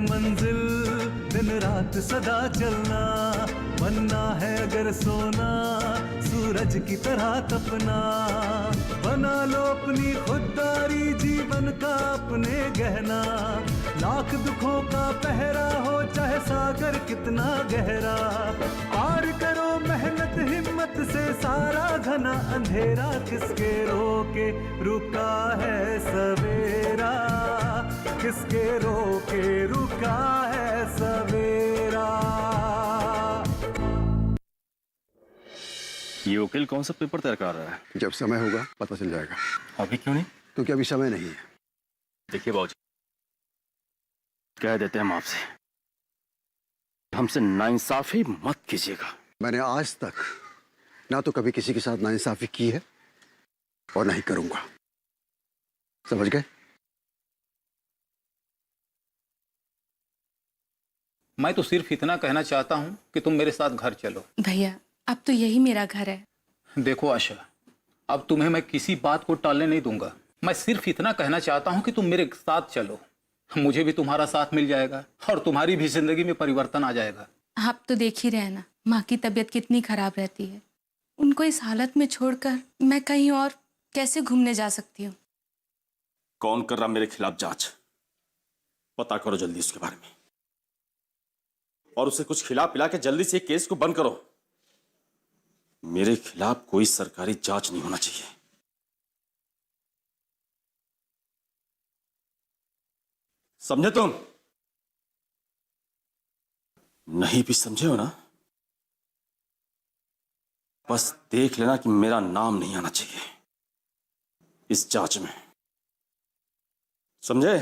मंजिल, दिन रात सदा चलना, बनना है अगर सोना, सूरज की तरह तपना, बना लो अपनी खुददारी, जीवन का अपने गहना, लाख दुखों का पहरा हो चाहे सागर कितना गहरा, पार करो मेहनत हिम्मत से सारा घना अंधेरा, किसके रोके रुका है सवेरा, किसके रोके रुका है सवेरा। ये वकील कौन सा पेपर तैयार कर रहा है? जब समय होगा पता चल जाएगा। अभी क्यों नहीं? क्योंकि अभी समय नहीं है। देखिए बाबूजी, कह देते हैं हम आपसे, हमसे नाइंसाफी मत कीजिएगा। मैंने आज तक ना तो कभी किसी के साथ नाइंसाफी की है और ना ही करूंगा, समझ गए? मैं तो सिर्फ इतना कहना चाहता हूं कि तुम मेरे साथ घर चलो। भैया अब तो यही मेरा घर है। देखो आशा, अब तुम्हें मैं किसी बात को टालने नहीं दूंगा। मैं सिर्फ इतना कहना चाहता हूं कि तुम मेरे साथ चलो, मुझे भी तुम्हारा साथ मिल जाएगा और तुम्हारी भी जिंदगी में परिवर्तन आ जाएगा। आप तो देख ही रहे ना माँ की तबीयत कितनी खराब रहती है, उनको इस हालत में छोड़कर मैं कहीं और कैसे घूमने जा सकती हूँ? कौन कर रहा मेरे खिलाफ जांच? पता करो जल्दी उसके बारे में, और उसे कुछ खिला पिला के जल्दी से केस को बंद करो। मेरे खिलाफ कोई सरकारी जांच नहीं होना चाहिए। समझे तुम? नहीं भी समझे हो ना? बस देख लेना कि मेरा नाम नहीं आना चाहिए इस जांच में, समझे?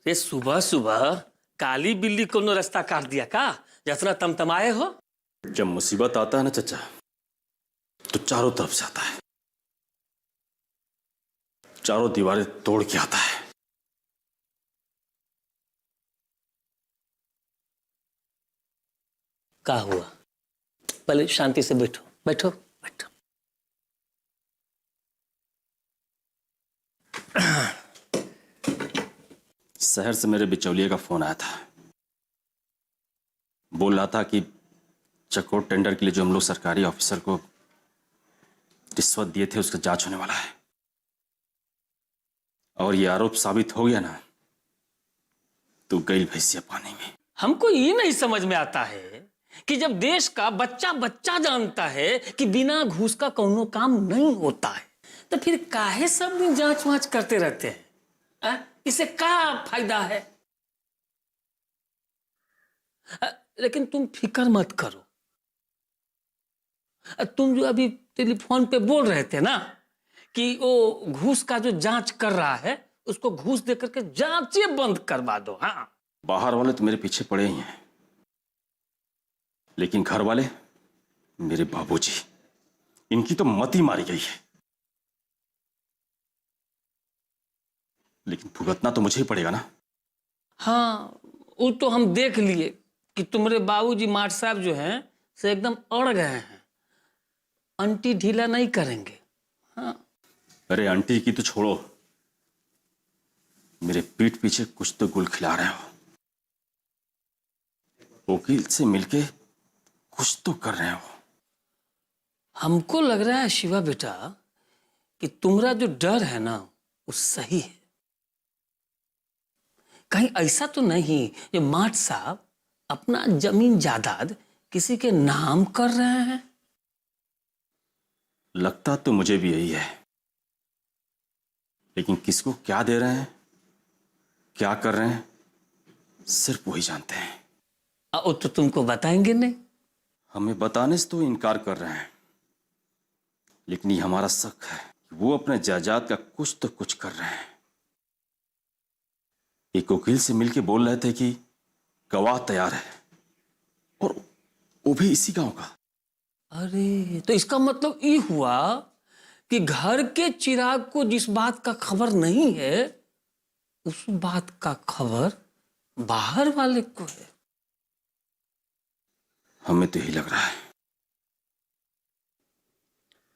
अरे सुबह सुबह काली बिल्ली को रास्ता काट दिया का? जितना तमतमाए हो। जब मुसीबत आता है ना चचा, तो चारों तरफ से आता है, चारों दीवारें तोड़ के आता है। क्या हुआ? पहले शांति से बैठो बैठो बैठो। शहर से मेरे बिचौलिए का फोन आया था, बोल रहा था कि चकोर टेंडर के लिए जो हम लोग सरकारी ऑफिसर को रिश्वत दिए थे उसका जांच होने वाला है, और ये आरोप साबित हो गया ना तो गई भैंसिया पानी में। हमको ये नहीं समझ में आता है कि जब देश का बच्चा बच्चा जानता है कि बिना घूस का कोनो काम नहीं होता है, तो फिर काहे सब दिन जांच वांच करते रहते हैं? इससे क्या फायदा है? लेकिन तुम फिक्र मत करो। तुम जो अभी टेलीफोन पे बोल रहे थे ना कि वो घूस का जो जांच कर रहा है उसको घूस देकर के जांचे बंद करवा दो। हाँ, बाहर वाले तो मेरे पीछे पड़े ही हैं, लेकिन घर वाले, मेरे बाबूजी, इनकी तो मती मारी गई है। लेकिन भुगतना तो मुझे ही पड़ेगा ना। हाँ, वो तो हम देख लिए कि तुम्हारे बाबूजी माठ साहब जो हैं से एकदम अड़ गए हैं, आंटी ढीला नहीं करेंगे। हाँ। अरे आंटी की तो छोड़ो, मेरे पीठ पीछे कुछ तो गुल खिला रहे हो, वकील से मिलके कुछ तो कर रहे हो। हमको लग रहा है शिवा बेटा कि तुम्हारा जो डर है ना वो सही है। कहीं ऐसा तो नहीं ये माठ साहब अपना जमीन जायदाद किसी के नाम कर रहे हैं? लगता तो मुझे भी यही है, लेकिन किसको क्या दे रहे हैं, क्या कर रहे हैं, सिर्फ वही जानते हैं। वो तो तुमको बताएंगे नहीं। हमें बताने से तो इनकार कर रहे हैं, लेकिन ये हमारा शक है कि वो अपने जायदाद का कुछ तो कुछ कर रहे हैं। एक वकील से मिलके बोल रहे थे कि गवाह तैयार है, और वो भी इसी गांव का। अरे तो इसका मतलब ये हुआ कि घर के चिराग को जिस बात का खबर नहीं है उस बात का खबर बाहर वाले को है। हमें तो यही लग रहा है।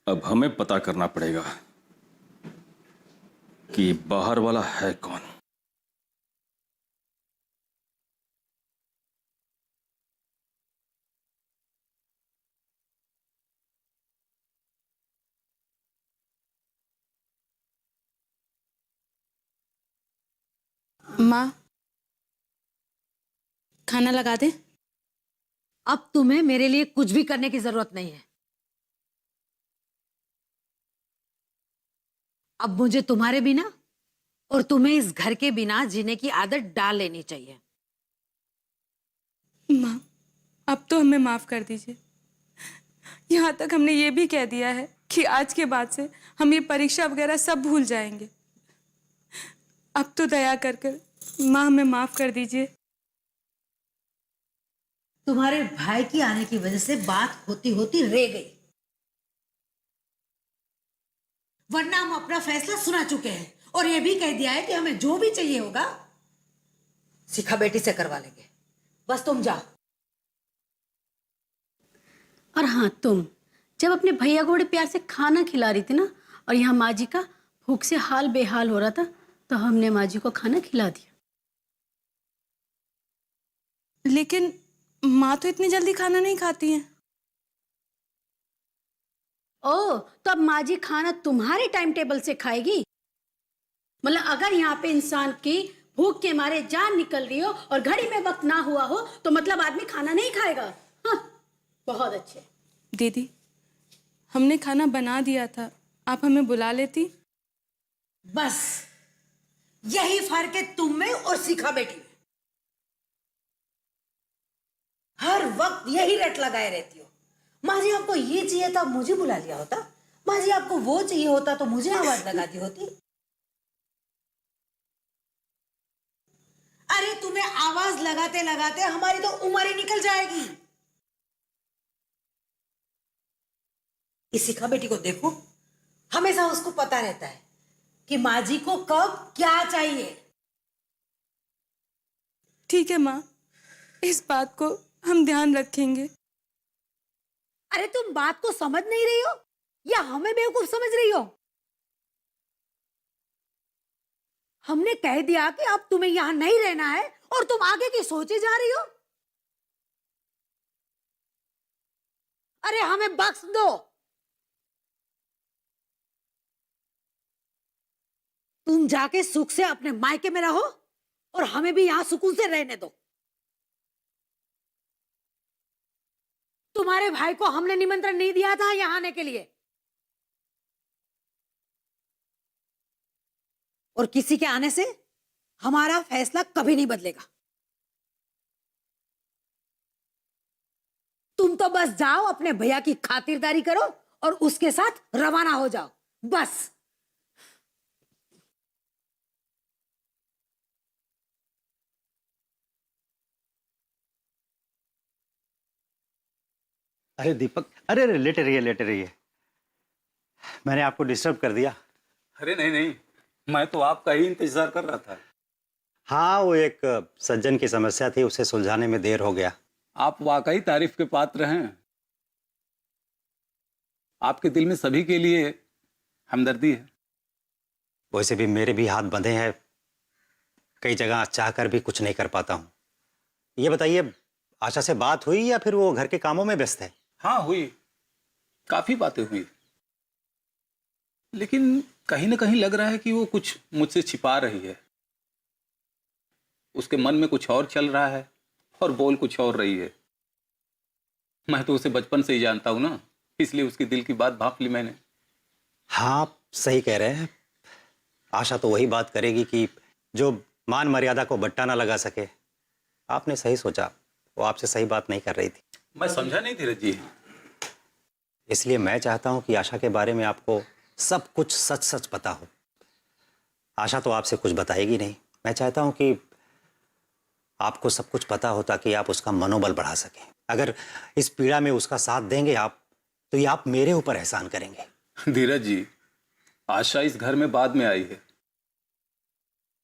अब हमें पता करना पड़ेगा कि बाहर वाला है कौन। माँ, खाना लगा दे। अब तुम्हें मेरे लिए कुछ भी करने की जरूरत नहीं है। अब मुझे तुम्हारे बिना और तुम्हें इस घर के बिना जीने की आदत डाल लेनी चाहिए। माँ, अब तो हमें माफ कर दीजिए। यहाँ तक हमने ये भी कह दिया है कि आज के बाद से हम ये परीक्षा वगैरह सब भूल जाएंगे। अब तो दया कर कर माँ हमें माफ कर दीजिए। तुम्हारे भाई की आने की वजह से बात होती होती रह गई, वरना हम अपना फैसला सुना चुके हैं और ये भी कह दिया है कि हमें जो भी चाहिए होगा शिखा बेटी से करवा लेंगे। बस तुम जाओ। और हाँ, तुम जब अपने भैया को बड़े प्यार से खाना खिला रही थी ना, और यहाँ माँ जी का भूख से हाल बेहाल हो रहा था, तो हमने माँ जी को खाना खिला दिया। लेकिन माँ तो इतनी जल्दी खाना नहीं खाती हैं। ओ, तो अब माँ जी खाना तुम्हारे टाइम टेबल से खाएगी? मतलब अगर यहाँ पे इंसान की भूख के मारे जान निकल रही हो और घड़ी में वक्त ना हुआ हो, तो मतलब आदमी खाना नहीं खाएगा? हाँ, बहुत अच्छे। दीदी, हमने खाना बना दिया था, आप हमें बुला लेती। बस यही फर्क है तुम में और शिखा बेटी में। हर वक्त यही रट लगाए रहती हो। माँ जी आपको ये चाहिए था, मुझे बुला लिया होता। माँ जी आपको वो चाहिए होता तो मुझे आवाज लगा दी होती। अरे तुम्हें आवाज लगाते लगाते हमारी तो उम्र ही निकल जाएगी। इस शिखा बेटी को देखो, हमेशा उसको पता रहता है कि माँ जी को कब क्या चाहिए। ठीक है माँ, इस बात को हम ध्यान रखेंगे। अरे तुम बात को समझ नहीं रही हो या हमें बेवकूफ समझ रही हो? हमने कह दिया कि अब तुम्हें यहां नहीं रहना है और तुम आगे की सोची जा रही हो। अरे हमें बख्श दो। तुम जाके सुख से अपने मायके में रहो और हमें भी यहां सुकून से रहने दो। तुम्हारे भाई को हमने निमंत्रण नहीं दिया था यहां आने के लिए, और किसी के आने से हमारा फैसला कभी नहीं बदलेगा। तुम तो बस जाओ, अपने भैया की खातिरदारी करो और उसके साथ रवाना हो जाओ, बस। अरे दीपक, अरे अरे लेटे रहिए लेटे रहिए। मैंने आपको डिस्टर्ब कर दिया? अरे नहीं नहीं, मैं तो आपका ही इंतजार कर रहा था। हाँ, वो एक सज्जन की समस्या थी, उसे सुलझाने में देर हो गया। आप वाकई तारीफ के पात्र हैं। आपके दिल में सभी के लिए हमदर्दी है। वैसे भी मेरे भी हाथ बंधे हैं, कई जगह चाहकर भी कुछ नहीं कर पाता हूँ। ये बताइए, आशा से बात हुई या फिर वो घर के कामों में व्यस्त है? हाँ हुई, काफी बातें हुई, लेकिन कहीं ना कहीं लग रहा है कि वो कुछ मुझसे छिपा रही है। उसके मन में कुछ और चल रहा है और बोल कुछ और रही है। मैं तो उसे बचपन से ही जानता हूं ना, इसलिए उसकी दिल की बात भांप ली मैंने। हाँ, आप सही कह रहे हैं। आशा तो वही बात करेगी कि जो मान मर्यादा को बट्टा ना लगा सके। आपने सही सोचा, वो आपसे सही बात नहीं कर रही थी। मैं समझा नहीं धीरज जी। इसलिए मैं चाहता हूं कि आशा के बारे में आपको सब कुछ सच सच पता हो। आशा तो आपसे कुछ बताएगी नहीं। मैं चाहता हूं कि आपको सब कुछ पता हो ताकि आप उसका मनोबल बढ़ा सकें। अगर इस पीड़ा में उसका साथ देंगे आप, तो ये आप मेरे ऊपर एहसान करेंगे। धीरज जी, आशा इस घर में बाद में आई है।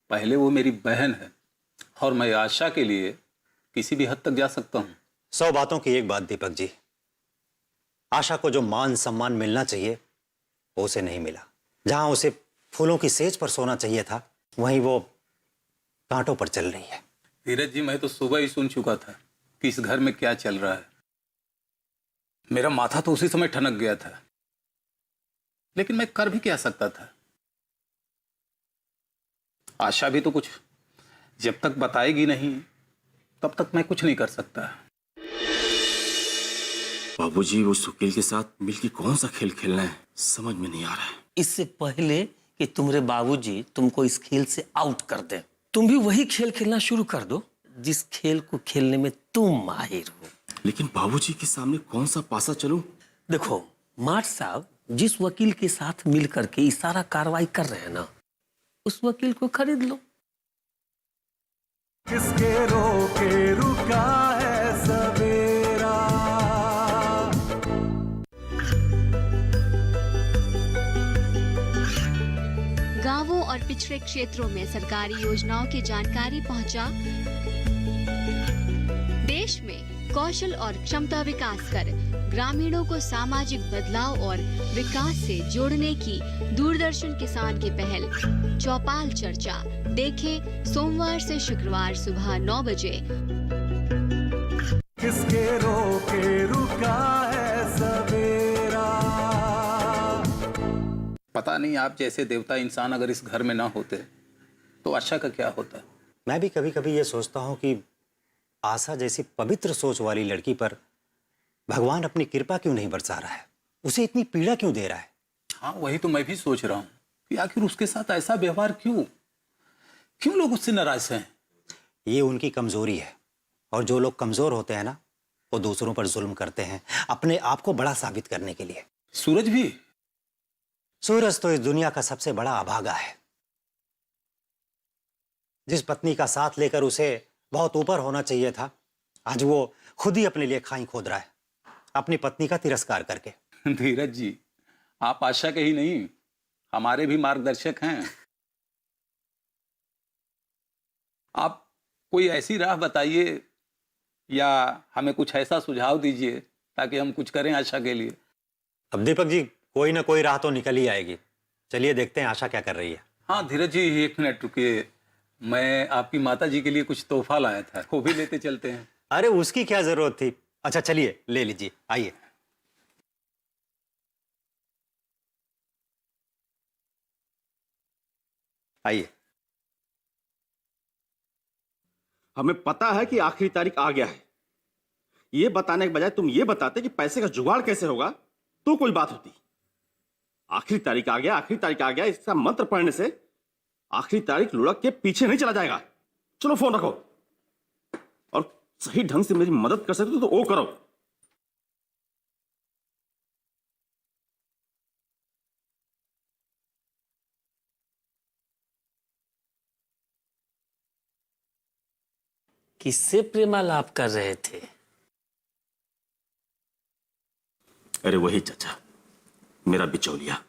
पहले वो मेरी बहन है और मैं आशा के लिए किसी भी हद तक जा सकता हूं। 100 बातों की एक बात दीपक जी, आशा को जो मान सम्मान मिलना चाहिए वो उसे नहीं मिला। जहां उसे फूलों की सेज पर सोना चाहिए था, वहीं वो कांटों पर चल रही है। धीरज जी, मैं तो सुबह ही सुन चुका था कि इस घर में क्या चल रहा है। मेरा माथा तो उसी समय ठनक गया था, लेकिन मैं कर भी क्या सकता था। आशा भी तो कुछ जब तक बताएगी नहीं तब तक मैं कुछ नहीं कर सकता। बाबूजी, उस वकील के साथ मिलकर कौन सा खेल खेलना है समझ में नहीं आ रहा है। इससे पहले कि तुम्हारे बाबूजी तुमको इस खेल से आउट कर दें, तुम भी वही खेल खेलना शुरू कर दो जिस खेल को खेलने में तुम माहिर हो। लेकिन बाबूजी के सामने कौन सा पासा चलूं? देखो माठ साहब, जिस वकील के साथ मिल करके ये सारा कार्रवाई कर रहे हैं ना, उस वकील को खरीद लो। किसके रोके रुका है सवेरा। गांवों और पिछड़े क्षेत्रों में सरकारी योजनाओं की जानकारी पहुंचा। देश में कौशल और क्षमता विकास कर ग्रामीणों को सामाजिक बदलाव और विकास से जोड़ने की दूरदर्शन किसान की पहल चौपाल चर्चा देखें सोमवार से शुक्रवार सुबह 9 बजे। किसके रोके रुका है सवेरा। पता नहीं आप जैसे देवता इंसान अगर इस घर में ना होते तो आशा का क्या होता। मैं भी कभी कभी ये सोचता हूँ कि आशा जैसी पवित्र सोच वाली लड़की पर भगवान अपनी कृपा क्यों नहीं बरसा रहा है, उसे इतनी पीड़ा क्यों दे रहा है। हाँ, वही तो मैं भी सोच रहा हूँ कि आखिर उसके साथ ऐसा व्यवहार क्यों लोग उससे नाराज हैं। ये उनकी कमजोरी है, और जो लोग कमजोर होते हैं ना, वो दूसरों पर जुल्म करते हैं अपने आप को बड़ा साबित करने के लिए। सूरज भी? सूरज तो इस दुनिया का सबसे बड़ा अभागा है। जिस पत्नी का साथ लेकर उसे बहुत ऊपर होना चाहिए था, आज वो खुद ही अपने लिए खाई खोद रहा है, अपनी पत्नी का तिरस्कार करके। धीरज जी, आप आशा के ही नहीं, हमारे भी मार्गदर्शक हैं। आप कोई ऐसी राह बताइए या हमें कुछ ऐसा सुझाव दीजिए ताकि हम कुछ करें आशा के लिए। अब दीपक जी, कोई ना कोई राह तो निकल ही आएगी। चलिए देखते हैं आशा क्या कर रही है। हाँ धीरज जी, 1 मिनट रुकिए, मैं आपकी माता जी के लिए कुछ तोहफा लाया था, वो भी लेते चलते हैं। अरे उसकी क्या जरूरत थी। अच्छा चलिए ले लीजिए, आइए। आइए। हमें पता है कि आखिरी तारीख आ गया है, ये बताने के बजाय तुम ये बताते कि पैसे का जुगाड़ कैसे होगा तो कोई बात होती। आखिरी तारीख आ गया, आखिरी तारीख आ गया, इसका मंत्र पढ़ने से आखिरी तारीख लुढ़क के पीछे नहीं चला जाएगा। चलो फोन रखो, और सही ढंग से मेरी मदद कर सकते हो तो वो करो। किससे प्रेमालाप कर रहे थे? अरे वही चाचा, मेरा बिचौलिया।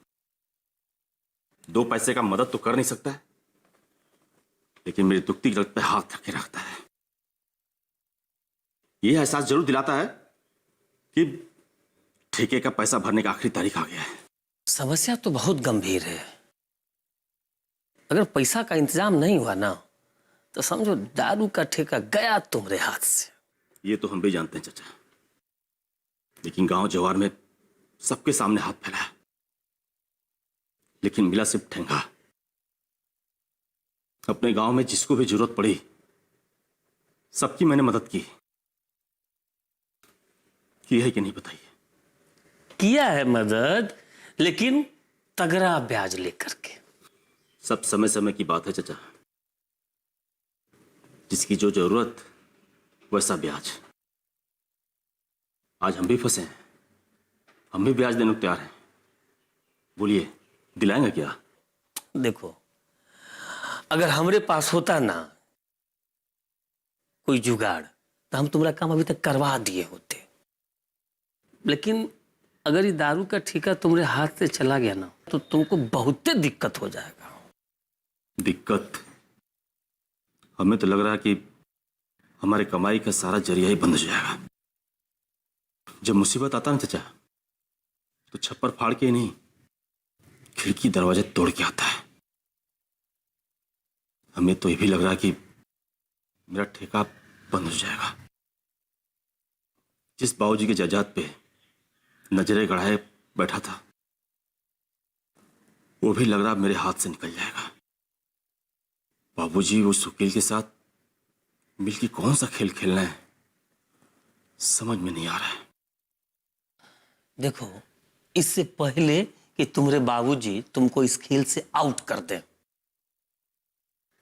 2 पैसे का मदद तो कर नहीं सकता है, लेकिन मेरी दुखती गलत पे हाथ रखे रखता है। यह एहसास जरूर दिलाता है कि ठेके का पैसा भरने का आखिरी तारीख आ गया है। समस्या तो बहुत गंभीर है। अगर पैसा का इंतजाम नहीं हुआ ना, तो समझो दारू का ठेका गया तुम्हारे हाथ से। ये तो हम भी जानते हैं चाचा, लेकिन गांव जवार में सबके सामने हाथ फैलाया, लेकिन मिला सिर्फ ठेंगा। अपने गांव में जिसको भी जरूरत पड़ी सबकी मैंने मदद की है कि नहीं बताइए? किया है मदद, लेकिन तगड़ा ब्याज लेकर के। सब समय समय की बात है चाचा, जिसकी जो जरूरत वैसा ब्याज। आज हम भी फंसे हैं, हम भी ब्याज देने को तैयार हैं। बोलिए, दिलाएंगे क्या? देखो, अगर हमारे पास होता ना कोई जुगाड़, तो हम तुम्हारा काम अभी तक करवा दिए होते। लेकिन अगर ये दारू का ठेका तुम्हारे हाथ से चला गया ना, तो तुमको बहुत दिक्कत हो जाएगा। दिक्कत? हमें तो लग रहा है कि हमारे कमाई का सारा जरिया ही बंद हो जाएगा। जब मुसीबत आता ना चाचा, तो छप्पर फाड़ के ही नहीं, खिड़की दरवाजे तोड़ के आता है। हमें तो ये भी लग रहा है कि मेरा ठेका बंद हो जाएगा। जिस बाबूजी के जायदाद पे नजरे गड़ाए बैठा था, वो भी लग रहा मेरे हाथ से निकल जाएगा। बाबूजी उस वकील के साथ मिलकर कौन सा खेल खेलना है, समझ में नहीं आ रहा है। देखो, इससे पहले कि तुम्हारे बाबूजी तुमको इस खेल से आउट कर दें,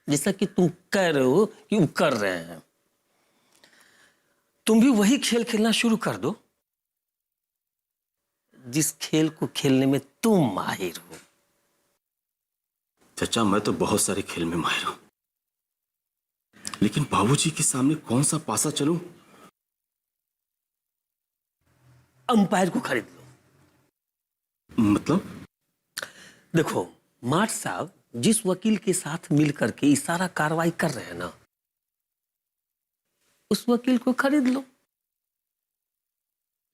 जैसा कि तुम कह रहे हो कि वो कर रहे हैं, तुम भी वही खेल खेलना शुरू कर दो जिस खेल को खेलने में तुम माहिर हो। चाचा, मैं तो बहुत सारे खेल में माहिर हूं, लेकिन बाबूजी के सामने कौन सा पासा चलूं? अंपायर को खरीद लो। मतलब? देखो, मार्ट साहब जिस वकील के साथ मिलकर के इस सारा कार्रवाई कर रहे हैं ना, उस वकील को खरीद लो।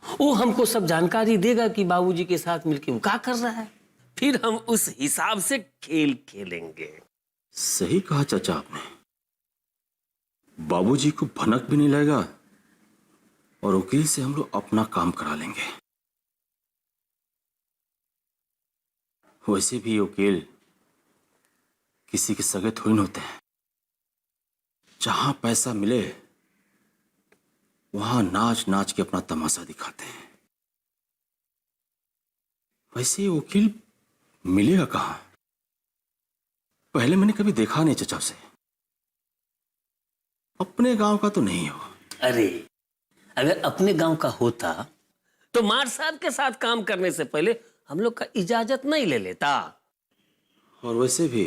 वो हमको सब जानकारी देगा कि बाबूजी के साथ मिलकर वो क्या कर रहा है, फिर हम उस हिसाब से खेल खेलेंगे। सही कहा चाचा आपने। बाबूजी को भनक भी नहीं लगेगा और वकील से हम लोग अपना काम करा लेंगे। वैसे भी वकील किसी के सगे थोड़ी न होते हैं। जहां पैसा मिले वहां नाच नाच के अपना तमाशा दिखाते हैं। वैसे वकील मिलेगा कहां? पहले मैंने कभी देखा नहीं चचा से। अपने गांव का तो नहीं हो। अरे, अगर अपने गांव का होता तो मार साहब के साथ काम करने से पहले हम लोग का इजाजत नहीं ले लेता। और वैसे भी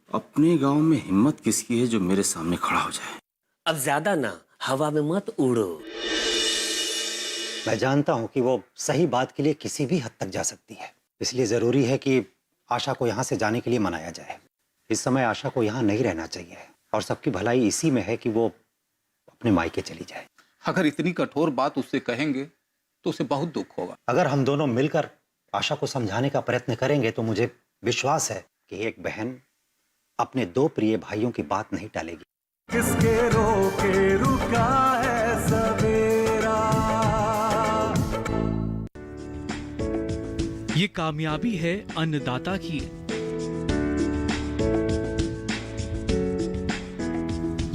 अपने गांव में हिम्मत किसकी है जो मेरे सामने खड़ा हो जाए? अब ज्यादा ना हवा में मत उड़ो। मैं जानता हूं कि वो सही बात के लिए किसी भी हद तक जा सकती है, इसलिए जरूरी है कि आशा को यहां से जाने के लिए मनाया जाए। इस समय आशा को यहां नहीं रहना चाहिए और सबकी भलाई इसी में है कि वो अपने मायके चली जाए। अगर इतनी कठोर बात उससे कहेंगे तो उसे बहुत दुख होगा। अगर हम दोनों मिलकर आशा को समझाने का प्रयत्न करेंगे तो मुझे विश्वास है कि एक बहन अपने दो प्रिय भाइयों की बात नहीं टालेगी। किसके रोके रुका है सवेरा। ये कामयाबी है अन्नदाता की।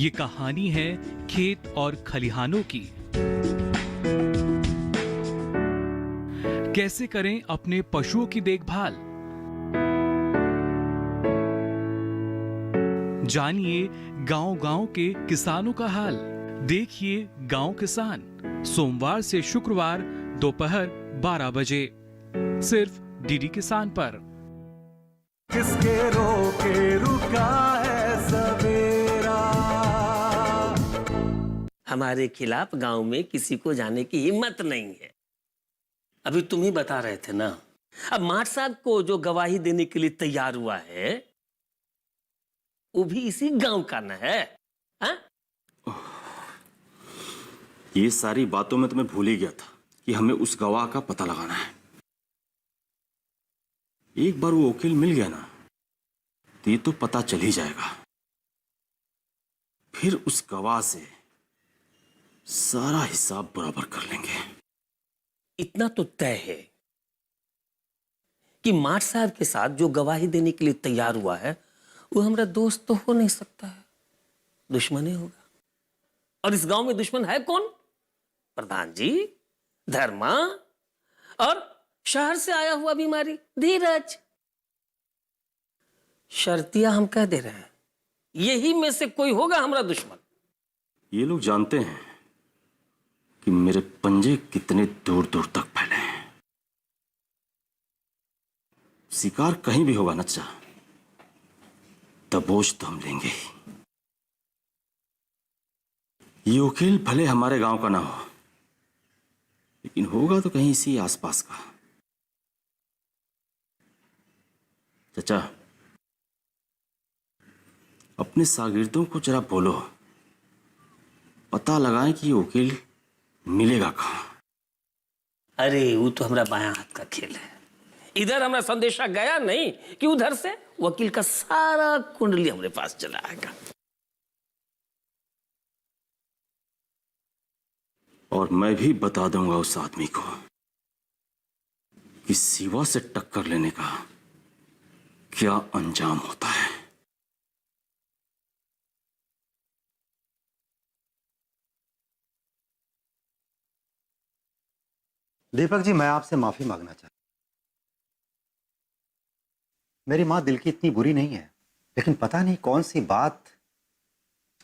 ये कहानी है खेत और खलिहानों की। कैसे करें अपने पशुओं की देखभाल, जानिए गांव-गांव के किसानों का हाल। देखिए गांव किसान, सोमवार से शुक्रवार दोपहर 12 बजे सिर्फ डीडी किसान पर। किसके रोके रुका है सवेरा। हमारे खिलाफ गांव में किसी को जाने की हिम्मत नहीं है। अभी तुम ही बता रहे थे ना, अब मार्ट साहब को जो गवाही देने के लिए तैयार हुआ है वो भी इसी गांव का न है। हा? ये सारी बातों में तुम्हें भूल ही गया था कि हमें उस गवाह का पता लगाना है। एक बार वो वकील मिल गया ना तो ये तो पता चल ही जाएगा। फिर उस गवाह से सारा हिसाब बराबर कर लेंगे। इतना तो तय है कि मार्ट साहब के साथ जो गवाही देने के लिए तैयार हुआ है वो हमारा दोस्त तो हो नहीं सकता है, दुश्मन ही होगा। और इस गांव में दुश्मन है कौन? प्रधान जी, धर्मा और शहर से आया हुआ बीमारी धीरज। शर्तिया हम कह दे रहे हैं, यही में से कोई होगा हमारा दुश्मन। ये लोग जानते हैं कि मेरे पंजे कितने दूर दूर तक फैले हैं। शिकार कहीं भी होगा नच्चा, दबोच तो हम लेंगे ही। ये वकील भले हमारे गांव का ना हो, लेकिन होगा तो कहीं इसी आसपास का। चाचा, अपने शागिर्दों को जरा बोलो, पता लगाएं कि ये वकील मिलेगा कहां। अरे वो तो हमारा बायां हाथ का खेल है, इधर हमारा संदेशा गया नहीं कि उधर से वकील का सारा कुंडली हमारे पास चला आएगा। और मैं भी बता दूंगा उस आदमी को कि शिवा से टक्कर लेने का क्या अंजाम होता है। दीपक जी, मैं आपसे माफी मांगना चाहता हूं। मेरी मां दिल की इतनी बुरी नहीं है, लेकिन पता नहीं कौन सी बात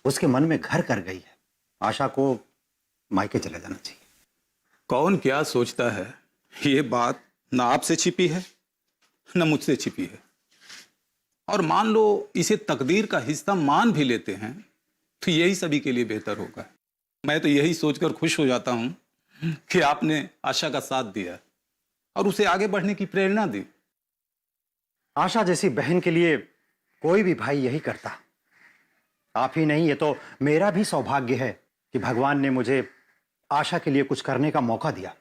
उसके मन में घर कर गई है। आशा को मायके चले जाना चाहिए। कौन क्या सोचता है, ये बात ना आपसे छिपी है न मुझसे छिपी है। और मान लो इसे तकदीर का हिस्सा मान भी लेते हैं तो यही सभी के लिए बेहतर होगा। मैं तो यही सोचकर खुश हो जाता हूं कि आपने आशा का साथ दिया और उसे आगे बढ़ने की प्रेरणा दी। आशा जैसी बहन के लिए कोई भी भाई यही करता। आप ही नहीं, ये तो मेरा भी सौभाग्य है कि भगवान ने मुझे आशा के लिए कुछ करने का मौका दिया।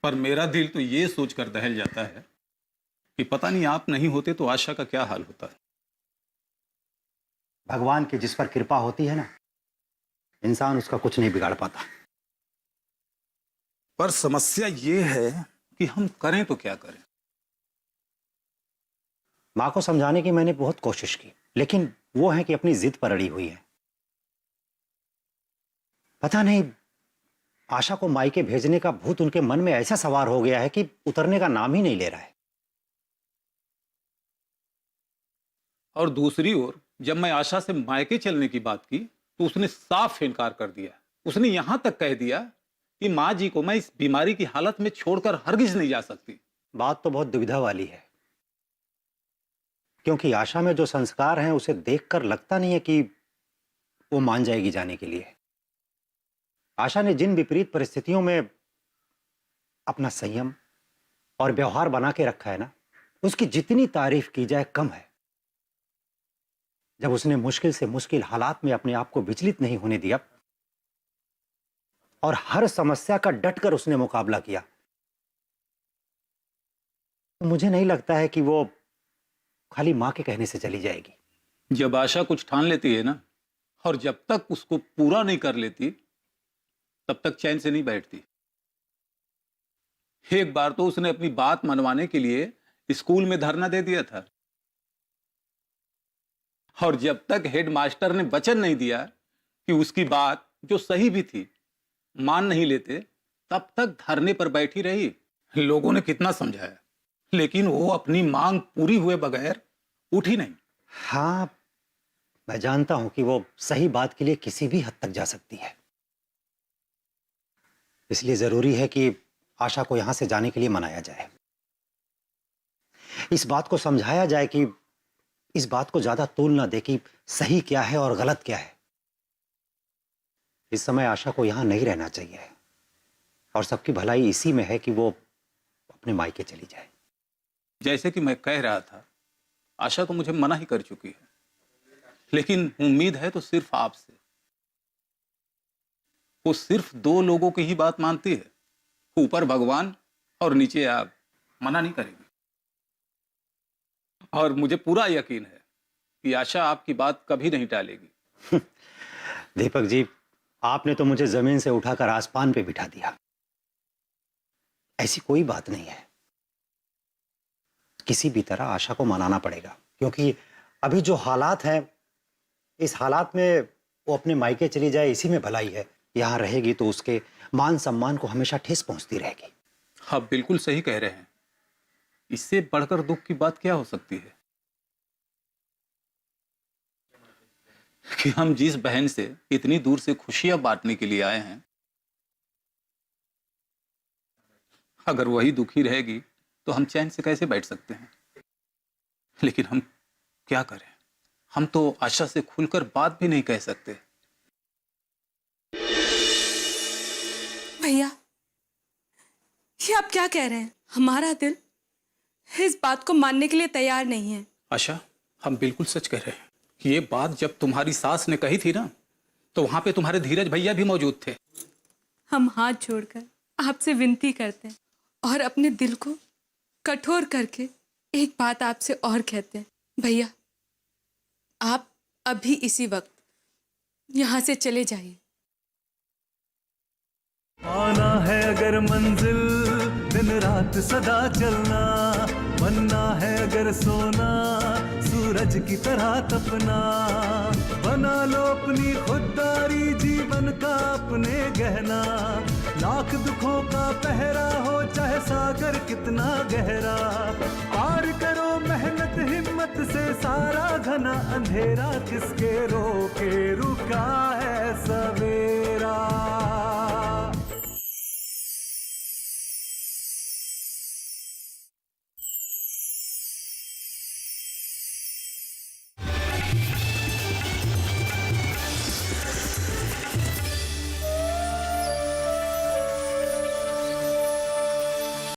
पर मेरा दिल तो ये सोचकर दहल जाता है कि पता नहीं आप नहीं होते तो आशा का क्या हाल होता। भगवान की जिस पर कृपा होती है ना, इंसान उसका कुछ नहीं बिगाड़ पाता। पर समस्या ये है कि हम करें तो क्या करें। मां को समझाने की मैंने बहुत कोशिश की, लेकिन वो है कि अपनी जिद पर अड़ी हुई है। पता नहीं आशा को मायके भेजने का भूत उनके मन में ऐसा सवार हो गया है कि उतरने का नाम ही नहीं ले रहा है। और दूसरी ओर जब मैं आशा से मायके चलने की बात की तो उसने साफ इनकार कर दिया। उसने यहां तक कह दिया कि मां जी को मैं इस बीमारी की हालत में छोड़कर हरगिज नहीं जा सकती। बात तो बहुत दुविधा वाली है, क्योंकि आशा में जो संस्कार हैं उसे देखकर लगता नहीं है कि वो मान जाएगी जाने के लिए। आशा ने जिन विपरीत परिस्थितियों में अपना संयम और व्यवहार बना के रखा है ना, उसकी जितनी तारीफ की जाए कम है। जब उसने मुश्किल से मुश्किल हालात में अपने आप को विचलित नहीं होने दिया और हर समस्या का डटकर उसने मुकाबला किया, तो मुझे नहीं लगता है कि वो खाली मां के कहने से चली जाएगी। जब आशा कुछ ठान लेती है ना, और जब तक उसको पूरा नहीं कर लेती तब तक चैन से नहीं बैठती। एक बार तो उसने अपनी बात मनवाने के लिए स्कूल में धरना दे दिया था, और जब तक हेड मास्टर ने वचन नहीं दिया कि उसकी बात जो सही भी थी मान नहीं लेते, तब तक धरने पर बैठी रही। लोगों ने कितना समझाया, लेकिन वो अपनी मांग पूरी हुए बगैर उठी नहीं। हाँ, मैं जानता हूं कि वो सही बात के लिए किसी भी हद तक जा सकती है। इसलिए जरूरी है कि आशा को यहां से जाने के लिए मनाया जाए। इस बात को समझाया जाए कि इस बात को ज्यादा तूल ना दे कि सही क्या है और गलत क्या है। इस समय आशा को यहां नहीं रहना चाहिए, और सबकी भलाई इसी में है कि वो अपने मायके चली जाए। जैसे कि मैं कह रहा था, आशा तो मुझे मना ही कर चुकी है, लेकिन उम्मीद है तो सिर्फ आपसे। वो सिर्फ दो लोगों की ही बात मानती है, ऊपर भगवान और नीचे आप। मना नहीं करेंगे। और मुझे पूरा यकीन है कि आशा आपकी बात कभी नहीं टालेगी। दीपक जी, आपने तो मुझे जमीन से उठाकर आसमान पे बिठा दिया। ऐसी कोई बात नहीं है। किसी भी तरह आशा को मनाना पड़ेगा, क्योंकि अभी जो हालात हैं, इस हालात में वो अपने मायके चली जाए इसी में भलाई है। यहां रहेगी तो उसके मान सम्मान को हमेशा ठेस पहुंचती रहेगी। आप बिल्कुल सही कह रहे हैं। इससे बढ़कर दुख की बात क्या हो सकती है कि हम जिस बहन से इतनी दूर से खुशियां बांटने के लिए आए हैं, अगर वही दुखी रहेगी तो हम चैन से कैसे बैठ सकते हैं। लेकिन हम क्या करें, हम तो आशा से खुलकर बात भी नहीं कह सकते। भैया, ये आप क्या कह रहे हैं? हमारा दिल इस बात को मानने के लिए तैयार नहीं है। आशा, हम बिल्कुल सच कह रहे हैं। ये बात जब तुम्हारी सास ने कही थी ना, तो वहां पे तुम्हारे धीरज भैया भी मौजूद थे। हम हाथ जोड़कर आपसे विनती करते हैं और अपने दिल को कठोर करके एक बात आपसे और कहते हैं। भैया, आप अभी इसी वक्त यहाँ से चले जाइए। आना है अगर मंजिल, दिन रात सदा चलना, बनना है अगर सोना, सूरज की तरह तपना, बना लो अपनी खुददारी, जीवन का अपने गहना, लाख दुखों का पहरा हो चाहे सागर कितना गहरा, पार करो मेहनत हिम्मत से सारा घना अंधेरा, किसके रोके